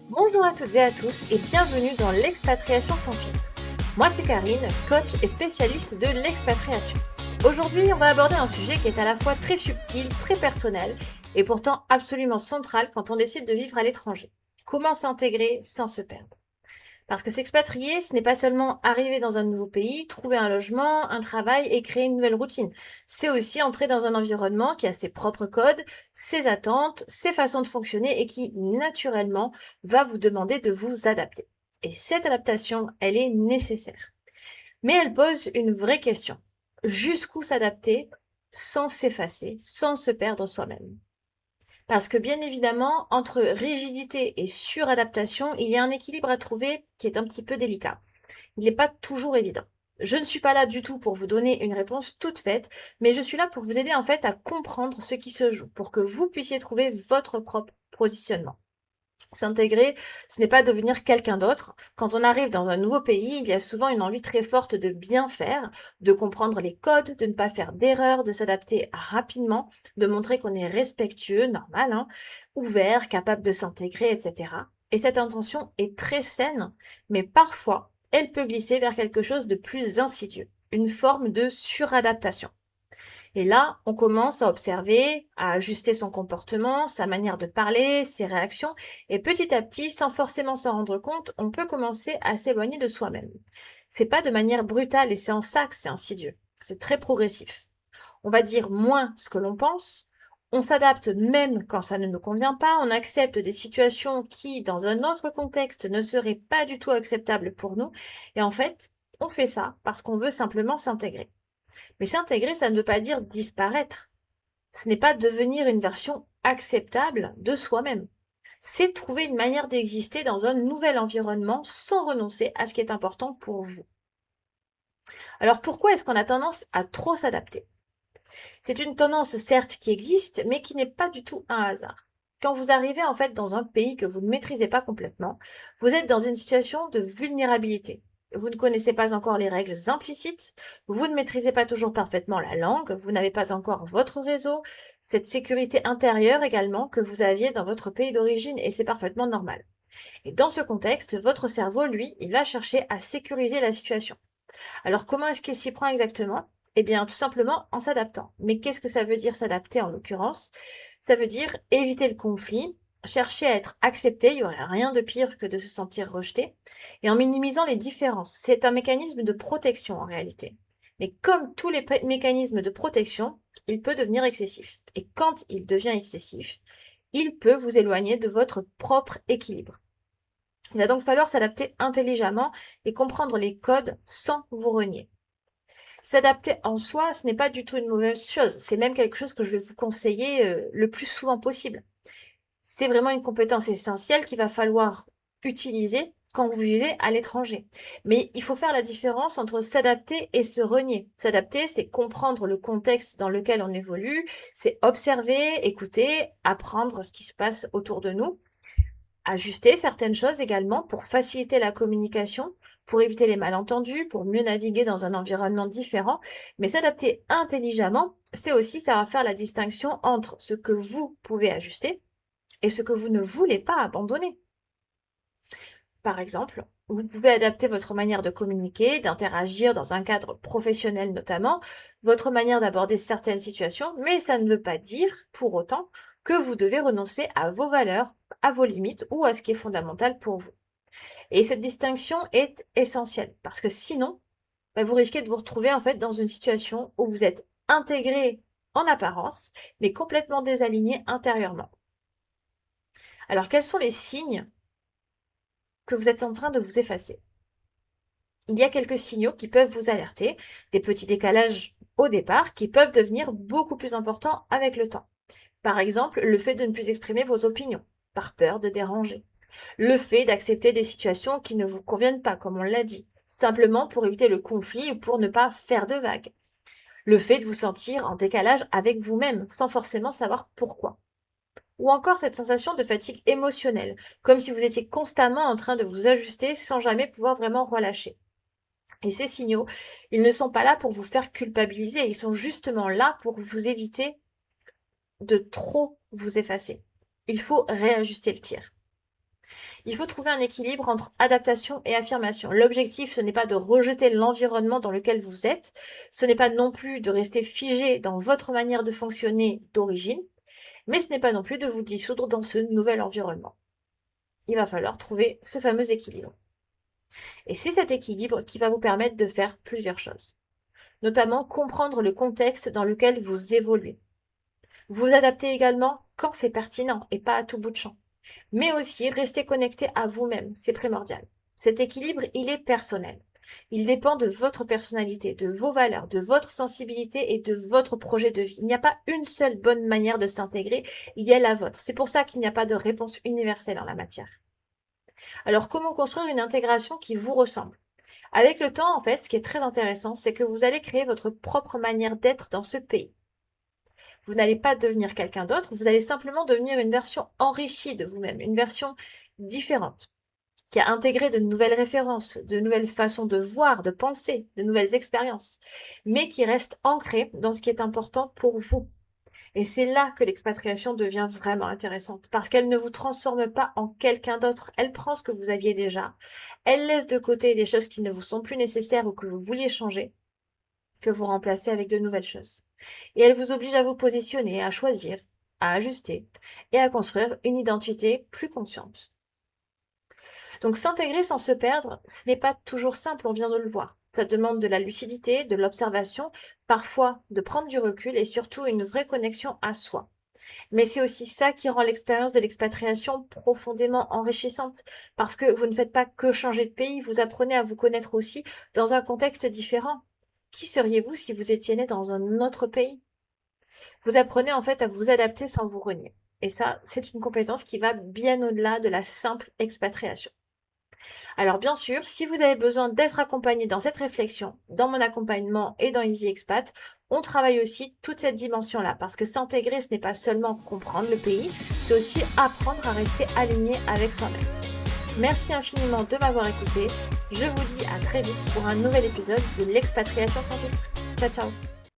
Bonjour à toutes et à tous et bienvenue dans l'expatriation sans filtre. Moi c'est Karine, coach et spécialiste de l'expatriation. Aujourd'hui on va aborder un sujet qui est à la fois très subtil, très personnel et pourtant absolument central quand on décide de vivre à l'étranger. Comment s'intégrer sans se perdre? Parce que s'expatrier, ce n'est pas seulement arriver dans un nouveau pays, trouver un logement, un travail et créer une nouvelle routine. C'est aussi entrer dans un environnement qui a ses propres codes, ses attentes, ses façons de fonctionner et qui, naturellement, va vous demander de vous adapter. Et cette adaptation, elle est nécessaire. Mais elle pose une vraie question. Jusqu'où s'adapter sans s'effacer, sans se perdre soi-même? Parce que bien évidemment, entre rigidité et suradaptation, il y a un équilibre à trouver qui est un petit peu délicat. Il n'est pas toujours évident. Je ne suis pas là du tout pour vous donner une réponse toute faite, mais je suis là pour vous aider en fait à comprendre ce qui se joue, pour que vous puissiez trouver votre propre positionnement. S'intégrer, ce n'est pas devenir quelqu'un d'autre. Quand on arrive dans un nouveau pays, il y a souvent une envie très forte de bien faire, de comprendre les codes, de ne pas faire d'erreurs, de s'adapter rapidement, de montrer qu'on est respectueux, normal, hein, ouvert, capable de s'intégrer, etc. Et cette intention est très saine, mais parfois, elle peut glisser vers quelque chose de plus insidieux, une forme de suradaptation. Et là, on commence à observer, à ajuster son comportement, sa manière de parler, ses réactions, et petit à petit, sans forcément s'en rendre compte, on peut commencer à s'éloigner de soi-même. C'est pas de manière brutale et c'est en ça que c'est insidieux. C'est très progressif. On va dire moins ce que l'on pense, on s'adapte même quand ça ne nous convient pas, on accepte des situations qui, dans un autre contexte, ne seraient pas du tout acceptables pour nous, et en fait, on fait ça parce qu'on veut simplement s'intégrer. Mais s'intégrer, ça ne veut pas dire disparaître. Ce n'est pas devenir une version acceptable de soi-même. C'est trouver une manière d'exister dans un nouvel environnement sans renoncer à ce qui est important pour vous. Alors pourquoi est-ce qu'on a tendance à trop s'adapter? C'est une tendance certes qui existe, mais qui n'est pas du tout un hasard. Quand vous arrivez en fait dans un pays que vous ne maîtrisez pas complètement, vous êtes dans une situation de vulnérabilité. Vous ne connaissez pas encore les règles implicites, vous ne maîtrisez pas toujours parfaitement la langue, vous n'avez pas encore votre réseau, cette sécurité intérieure également que vous aviez dans votre pays d'origine et c'est parfaitement normal. Et dans ce contexte, votre cerveau, lui, il va chercher à sécuriser la situation. Alors comment est-ce qu'il s'y prend exactement? Eh bien, tout simplement en s'adaptant. Mais qu'est-ce que ça veut dire s'adapter en l'occurrence? Ça veut dire éviter le conflit, chercher à être accepté, il n'y aurait rien de pire que de se sentir rejeté, et en minimisant les différences. C'est un mécanisme de protection en réalité. Mais comme tous les mécanismes de protection, il peut devenir excessif. Et quand il devient excessif, il peut vous éloigner de votre propre équilibre. Il va donc falloir s'adapter intelligemment et comprendre les codes sans vous renier. S'adapter en soi, ce n'est pas du tout une mauvaise chose. C'est même quelque chose que je vais vous conseiller le plus souvent possible. C'est vraiment une compétence essentielle qu'il va falloir utiliser quand vous vivez à l'étranger. Mais il faut faire la différence entre s'adapter et se renier. S'adapter, c'est comprendre le contexte dans lequel on évolue, c'est observer, écouter, apprendre ce qui se passe autour de nous. Ajuster certaines choses également pour faciliter la communication, pour éviter les malentendus, pour mieux naviguer dans un environnement différent. Mais s'adapter intelligemment, c'est aussi savoir faire la distinction entre ce que vous pouvez ajuster et ce que vous ne voulez pas abandonner. Par exemple, vous pouvez adapter votre manière de communiquer, d'interagir dans un cadre professionnel notamment, votre manière d'aborder certaines situations, mais ça ne veut pas dire, pour autant, que vous devez renoncer à vos valeurs, à vos limites ou à ce qui est fondamental pour vous. Et cette distinction est essentielle parce que sinon, vous risquez de vous retrouver en fait dans une situation où vous êtes intégré en apparence, mais complètement désaligné intérieurement. Alors quels sont les signes que vous êtes en train de vous effacer? Il y a quelques signaux qui peuvent vous alerter, des petits décalages au départ qui peuvent devenir beaucoup plus importants avec le temps. Par exemple, le fait de ne plus exprimer vos opinions, par peur de déranger. Le fait d'accepter des situations qui ne vous conviennent pas, comme on l'a dit, simplement pour éviter le conflit ou pour ne pas faire de vagues. Le fait de vous sentir en décalage avec vous-même, sans forcément savoir pourquoi. Ou encore cette sensation de fatigue émotionnelle, comme si vous étiez constamment en train de vous ajuster sans jamais pouvoir vraiment relâcher. Et ces signaux, ils ne sont pas là pour vous faire culpabiliser, ils sont justement là pour vous éviter de trop vous effacer. Il faut réajuster le tir. Il faut trouver un équilibre entre adaptation et affirmation. L'objectif, ce n'est pas de rejeter l'environnement dans lequel vous êtes, ce n'est pas non plus de rester figé dans votre manière de fonctionner d'origine, mais ce n'est pas non plus de vous dissoudre dans ce nouvel environnement. Il va falloir trouver ce fameux équilibre. Et c'est cet équilibre qui va vous permettre de faire plusieurs choses. Notamment comprendre le contexte dans lequel vous évoluez. Vous adapter également quand c'est pertinent et pas à tout bout de champ. Mais aussi rester connecté à vous-même, c'est primordial. Cet équilibre, il est personnel. Il dépend de votre personnalité, de vos valeurs, de votre sensibilité et de votre projet de vie. Il n'y a pas une seule bonne manière de s'intégrer, il y a la vôtre. C'est pour ça qu'il n'y a pas de réponse universelle en la matière. Alors, comment construire une intégration qui vous ressemble? Avec le temps, en fait, ce qui est très intéressant, c'est que vous allez créer votre propre manière d'être dans ce pays. Vous n'allez pas devenir quelqu'un d'autre, vous allez simplement devenir une version enrichie de vous-même, une version différente, qui a intégré de nouvelles références, de nouvelles façons de voir, de penser, de nouvelles expériences, mais qui reste ancrée dans ce qui est important pour vous. Et c'est là que l'expatriation devient vraiment intéressante, parce qu'elle ne vous transforme pas en quelqu'un d'autre, elle prend ce que vous aviez déjà, elle laisse de côté des choses qui ne vous sont plus nécessaires ou que vous vouliez changer, que vous remplacez avec de nouvelles choses. Et elle vous oblige à vous positionner, à choisir, à ajuster et à construire une identité plus consciente. Donc s'intégrer sans se perdre, ce n'est pas toujours simple, on vient de le voir. Ça demande de la lucidité, de l'observation, parfois de prendre du recul et surtout une vraie connexion à soi. Mais c'est aussi ça qui rend l'expérience de l'expatriation profondément enrichissante, parce que vous ne faites pas que changer de pays, vous apprenez à vous connaître aussi dans un contexte différent. Qui seriez-vous si vous étiez né dans un autre pays? Vous apprenez en fait à vous adapter sans vous renier. Et ça, c'est une compétence qui va bien au-delà de la simple expatriation. Alors bien sûr, si vous avez besoin d'être accompagné dans cette réflexion, dans mon accompagnement et dans Easy Expat, on travaille aussi toute cette dimension-là, parce que s'intégrer, ce n'est pas seulement comprendre le pays, c'est aussi apprendre à rester aligné avec soi-même. Merci infiniment de m'avoir écouté. Je vous dis à très vite pour un nouvel épisode de l'expatriation sans filtre. Ciao ciao!